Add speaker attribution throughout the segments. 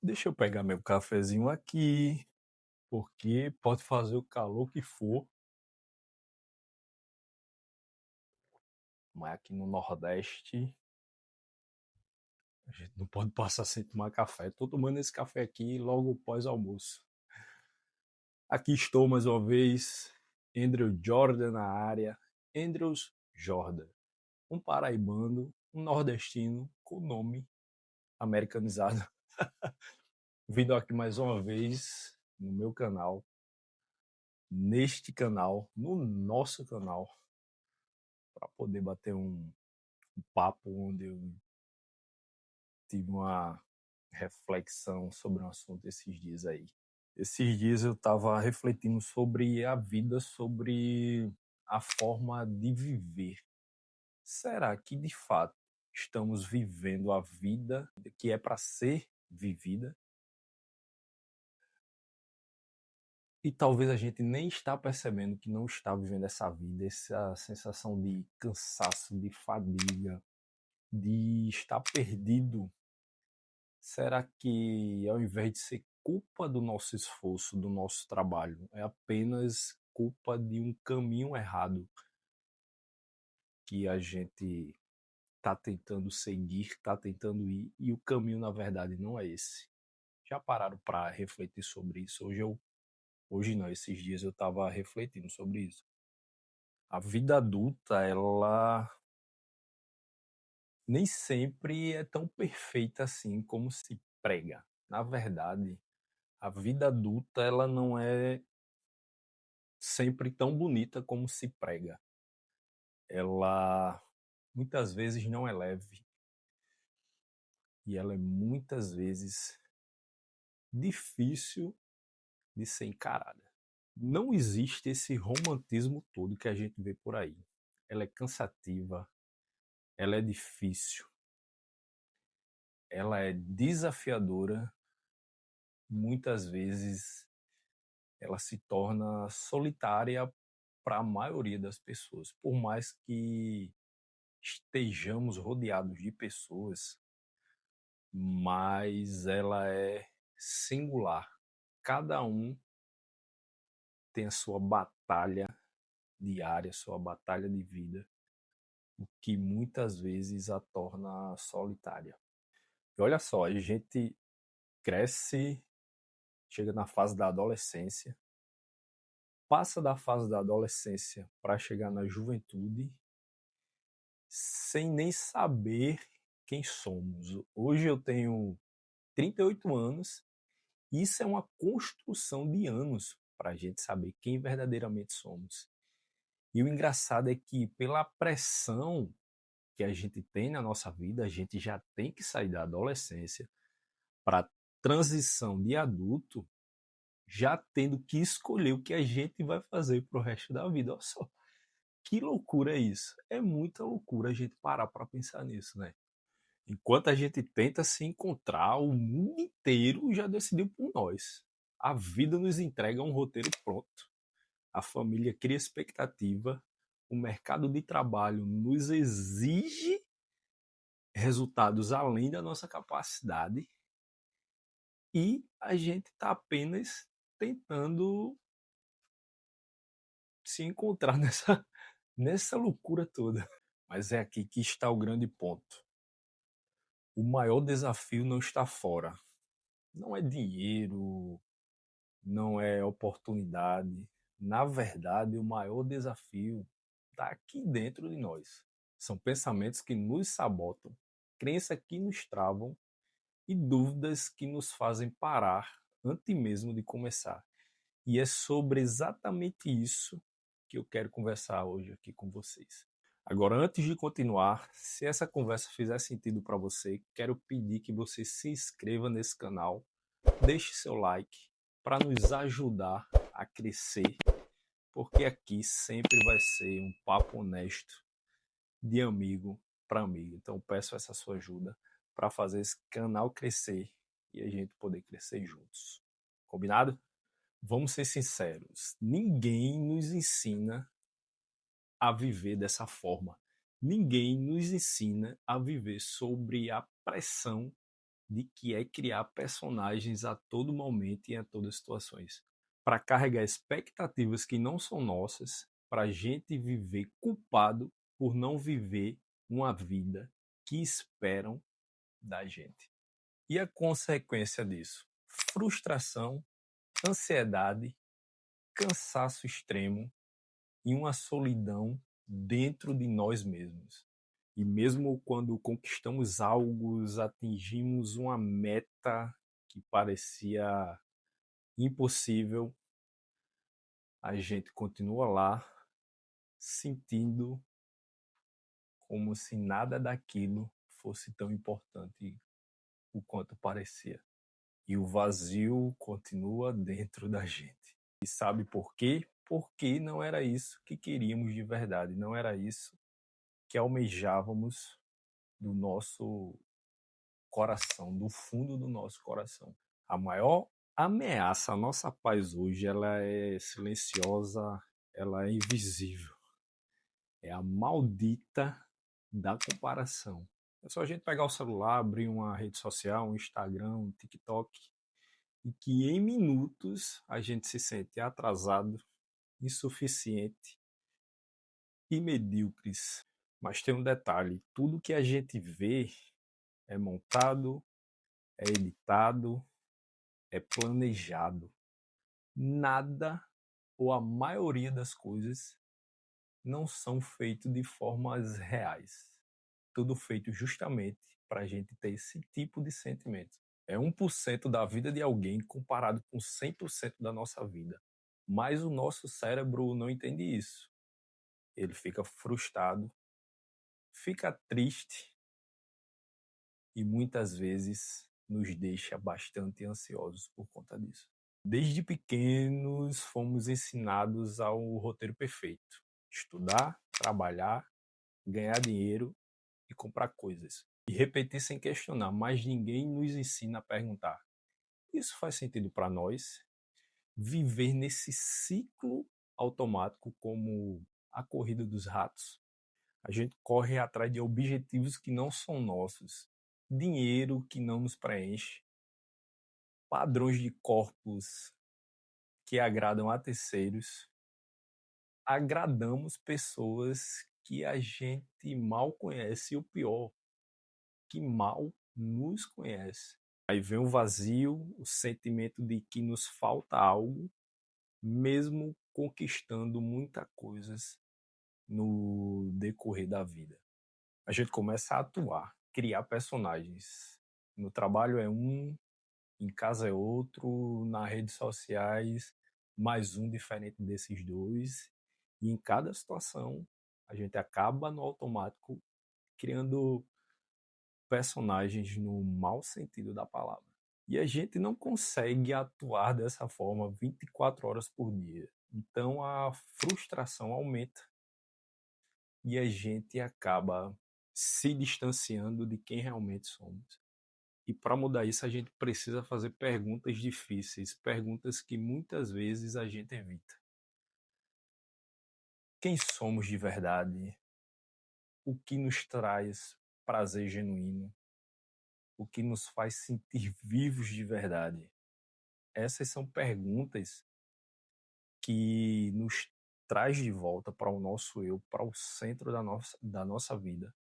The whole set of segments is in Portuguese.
Speaker 1: Deixa eu pegar meu cafezinho aqui, porque pode fazer o calor que for, mas aqui no Nordeste a gente não pode passar sem tomar café. Tô tomando esse café aqui logo pós-almoço. Aqui estou mais uma vez, Andrew Jordan na área. Andrews Jordan, um paraibano, um nordestino com nome americanizado, vindo aqui mais uma vez no meu canal, neste canal, no nosso canal, para poder bater um papo onde eu tive uma reflexão sobre um assunto esses dias aí. Esses dias eu estava refletindo sobre a vida, sobre a forma de viver. Será que de fato estamos vivendo a vida que é para ser vivida? E talvez a gente nem está percebendo que não está vivendo essa vida, essa sensação de cansaço, de fadiga, de estar perdido. Será que ao invés de ser culpa do nosso esforço, do nosso trabalho, é apenas culpa de um caminho errado que a gente está tentando seguir, está tentando ir, e o caminho na verdade não é esse? Já pararam para refletir sobre isso? Hoje não, esses dias eu estava refletindo sobre isso. A vida adulta, ela nem sempre é tão perfeita assim como se prega. Na verdade, a vida adulta, ela não é sempre tão bonita como se prega. Ela muitas vezes não é leve e ela é muitas vezes difícil de ser encarada. Não existe esse romantismo todo que a gente vê por aí. Ela é cansativa, ela é difícil, ela é desafiadora, muitas vezes ela se torna solitária para a maioria das pessoas. Por mais que estejamos rodeados de pessoas, mas ela é singular. Cada um tem a sua batalha diária, sua batalha de vida, o que muitas vezes a torna solitária. E olha só, a gente cresce, chega na fase da adolescência, passa da fase da adolescência para chegar na juventude, sem nem saber quem somos. Hoje eu tenho 38 anos, e isso é uma construção de anos para a gente saber quem verdadeiramente somos. E o engraçado é que, pela pressão que a gente tem na nossa vida, a gente já tem que sair da adolescência para a transição de adulto, já tendo que escolher o que a gente vai fazer para o resto da vida. Olha só, que loucura é isso? É muita loucura a gente parar para pensar nisso, né? Enquanto a gente tenta se encontrar, o mundo inteiro já decidiu por nós. A vida nos entrega um roteiro pronto. A família cria expectativa. O mercado de trabalho nos exige resultados além da nossa capacidade. E a gente está apenas tentando se encontrar nessa loucura toda. Mas é aqui que está o grande ponto. O maior desafio não está fora. Não é dinheiro, não é oportunidade. Na verdade, o maior desafio está aqui dentro de nós. São pensamentos que nos sabotam, crenças que nos travam e dúvidas que nos fazem parar antes mesmo de começar. E é sobre exatamente isso que eu quero conversar hoje aqui com vocês. Agora, antes de continuar, se essa conversa fizer sentido para você, quero pedir que você se inscreva nesse canal, deixe seu like para nos ajudar a crescer, porque aqui sempre vai ser um papo honesto de amigo para amigo. Então peço essa sua ajuda para fazer esse canal crescer e a gente poder crescer juntos. Combinado? Vamos ser sinceros, ninguém nos ensina a viver dessa forma. Ninguém nos ensina a viver sobre a pressão de que é criar personagens a todo momento e em todas as situações, para carregar expectativas que não são nossas, para a gente viver culpado por não viver uma vida que esperam da gente. E a consequência disso? Frustração, ansiedade, cansaço extremo e uma solidão dentro de nós mesmos. E mesmo quando conquistamos algo, atingimos uma meta que parecia impossível, a gente continua lá sentindo como se nada daquilo fosse tão importante o quanto parecia. E o vazio continua dentro da gente. E sabe por quê? Porque não era isso que queríamos de verdade, não era isso que almejávamos do nosso coração, do fundo do nosso coração. A maior ameaça à nossa paz hoje, ela é silenciosa, ela é invisível. É a maldita da comparação. É só a gente pegar o celular, abrir uma rede social, um Instagram, um TikTok, e que em minutos a gente se sente atrasado, insuficiente e medíocres. Mas tem um detalhe: tudo que a gente vê é montado, é editado, é planejado. Nada ou a maioria das coisas não são feitos de formas reais. Tudo feito justamente para a gente ter esse tipo de sentimento. É 1% da vida de alguém comparado com 100% da nossa vida. Mas o nosso cérebro não entende isso. Ele fica frustrado, fica triste e muitas vezes nos deixa bastante ansiosos por conta disso. Desde pequenos fomos ensinados ao roteiro perfeito: estudar, trabalhar, ganhar dinheiro e comprar coisas. E repetir sem questionar, mas ninguém nos ensina a perguntar: isso faz sentido para nós? Viver nesse ciclo automático como a corrida dos ratos. A gente corre atrás de objetivos que não são nossos, dinheiro que não nos preenche, padrões de corpos que agradam a terceiros, agradamos pessoas que a gente mal conhece e o pior, que mal nos conhece. Aí vem o vazio, o sentimento de que nos falta algo, mesmo conquistando muitas coisas no decorrer da vida. A gente começa a atuar, criar personagens. No trabalho é um, em casa é outro, nas redes sociais mais um diferente desses dois. E em cada situação a gente acaba no automático criando personagens no mau sentido da palavra. E a gente não consegue atuar dessa forma 24 horas por dia. Então a frustração aumenta e a gente acaba se distanciando de quem realmente somos. E para mudar isso, a gente precisa fazer perguntas difíceis, perguntas que muitas vezes a gente evita. Quem somos de verdade? O que nos traz prazer genuíno? O que nos faz sentir vivos de verdade? Essas são perguntas que nos traz de volta para o nosso eu, para o centro da nossa vida,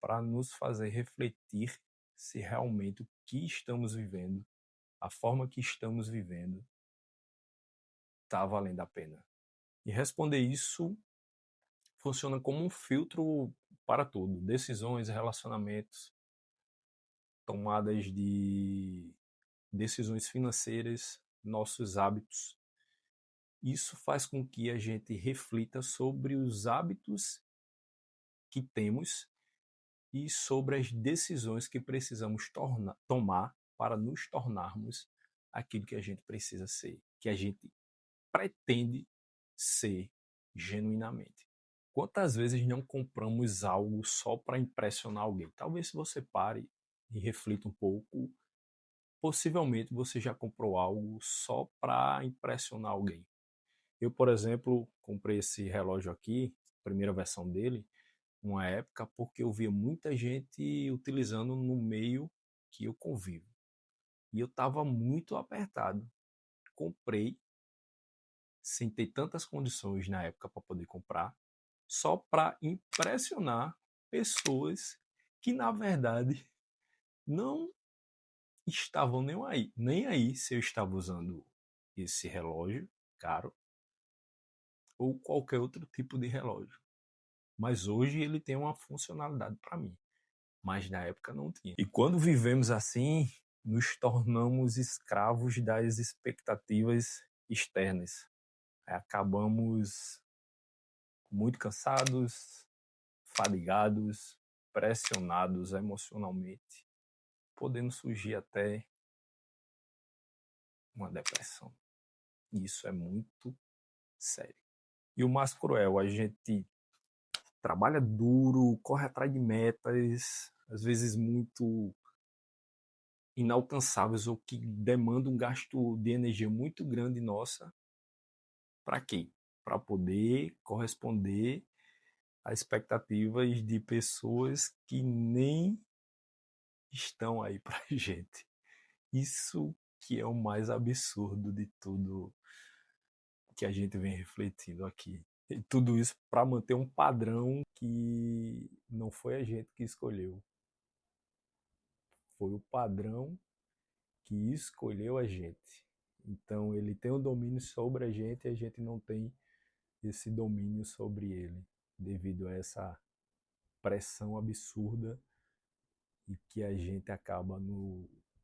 Speaker 1: para nos fazer refletir se realmente o que estamos vivendo, a forma que estamos vivendo, está valendo a pena. E responder isso funciona como um filtro para tudo: decisões, relacionamentos, tomadas de decisões financeiras, nossos hábitos. Isso faz com que a gente reflita sobre os hábitos que temos e sobre as decisões que precisamos tomar para nos tornarmos aquilo que a gente precisa ser, que a gente pretende ser genuinamente. Quantas vezes não compramos algo só para impressionar alguém? Talvez se você pare e reflita um pouco, possivelmente você já comprou algo só para impressionar alguém. Eu, por exemplo, comprei esse relógio aqui, primeira versão dele, uma época, porque eu via muita gente utilizando no meio que eu convivo. E eu estava muito apertado. Comprei, sem ter tantas condições na época para poder comprar, só para impressionar pessoas que, na verdade, não estavam nem aí se eu estava usando esse relógio caro ou qualquer outro tipo de relógio. Mas hoje ele tem uma funcionalidade para mim, mas na época não tinha. E quando vivemos assim, nos tornamos escravos das expectativas externas. Acabamos muito cansados, fadigados, pressionados emocionalmente, podendo surgir até uma depressão. E isso é muito sério. E o mais cruel, a gente trabalha duro, corre atrás de metas, às vezes muito inalcançáveis ou que demandam um gasto de energia muito grande nossa. Para quê? Para poder corresponder a expectativas de pessoas que nem estão aí para a gente. Isso que é o mais absurdo de tudo que a gente vem refletindo aqui. E tudo isso para manter um padrão que não foi a gente que escolheu. Foi o padrão que escolheu a gente. Então ele tem o domínio sobre a gente e a gente não tem esse domínio sobre ele, devido a essa pressão absurda e que a gente acaba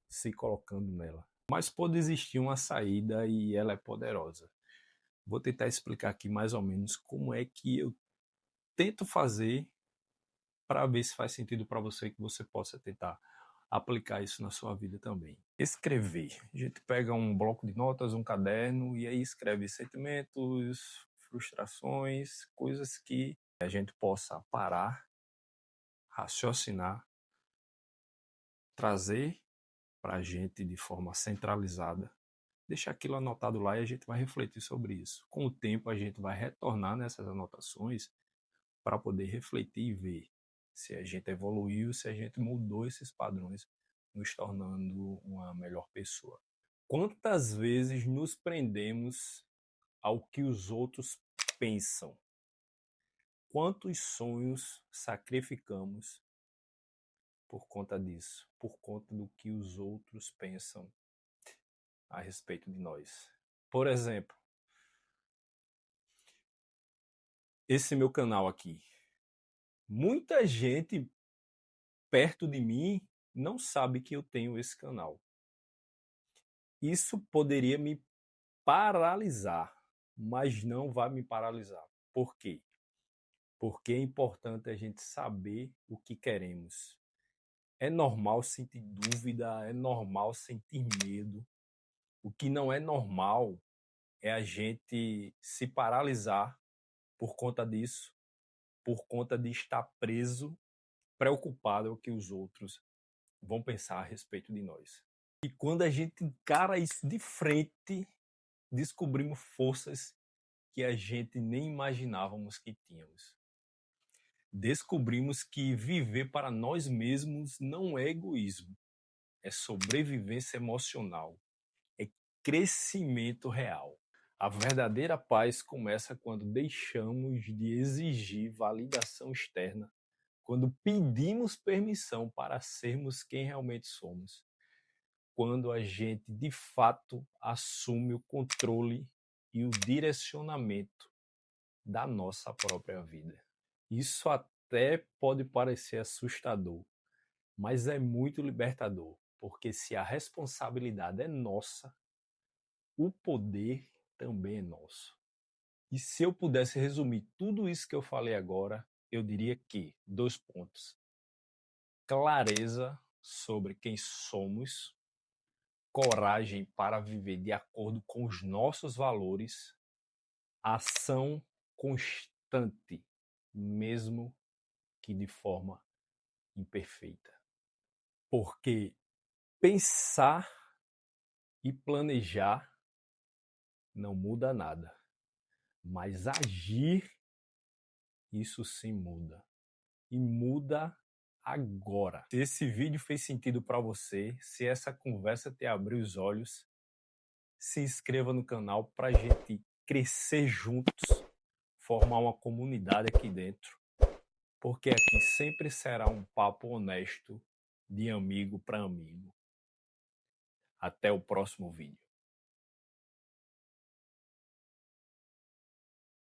Speaker 1: se colocando nela. Mas pode existir uma saída e ela é poderosa. Vou tentar explicar aqui mais ou menos como é que eu tento fazer para ver se faz sentido para você, que você possa tentar aplicar isso na sua vida também. Escrever. A gente pega um bloco de notas, um caderno e aí escreve sentimentos, frustrações, coisas que a gente possa parar, raciocinar, trazer para a gente de forma centralizada, deixar aquilo anotado lá e a gente vai refletir sobre isso. Com o tempo a gente vai retornar nessas anotações para poder refletir e ver se a gente evoluiu, se a gente mudou esses padrões, nos tornando uma melhor pessoa. Quantas vezes nos prendemos ao que os outros pensam? Quantos sonhos sacrificamos por conta disso, por conta do que os outros pensam a respeito de nós? Por exemplo, esse meu canal aqui. Muita gente perto de mim não sabe que eu tenho esse canal. Isso poderia me paralisar, mas não vai me paralisar. Por quê? Porque é importante a gente saber o que queremos. É normal sentir dúvida, é normal sentir medo. O que não é normal é a gente se paralisar por conta disso, por conta de estar preso, preocupado com o que os outros vão pensar a respeito de nós. E quando a gente encara isso de frente, descobrimos forças que a gente nem imaginávamos que tínhamos. Descobrimos que viver para nós mesmos não é egoísmo, é sobrevivência emocional, é crescimento real. A verdadeira paz começa quando deixamos de exigir validação externa, quando pedimos permissão para sermos quem realmente somos, quando a gente de fato assume o controle e o direcionamento da nossa própria vida. Isso até pode parecer assustador, mas é muito libertador, porque se a responsabilidade é nossa, o poder também é nosso. E se eu pudesse resumir tudo isso que eu falei agora, eu diria que, 2 pontos: clareza sobre quem somos, coragem para viver de acordo com os nossos valores, ação constante, mesmo que de forma imperfeita. Porque pensar e planejar não muda nada, mas agir, isso sim muda. E muda agora. Se esse vídeo fez sentido para você, se essa conversa te abriu os olhos, se inscreva no canal para a gente crescer juntos, formar uma comunidade aqui dentro, porque aqui sempre será um papo honesto de amigo para amigo. Até o próximo vídeo.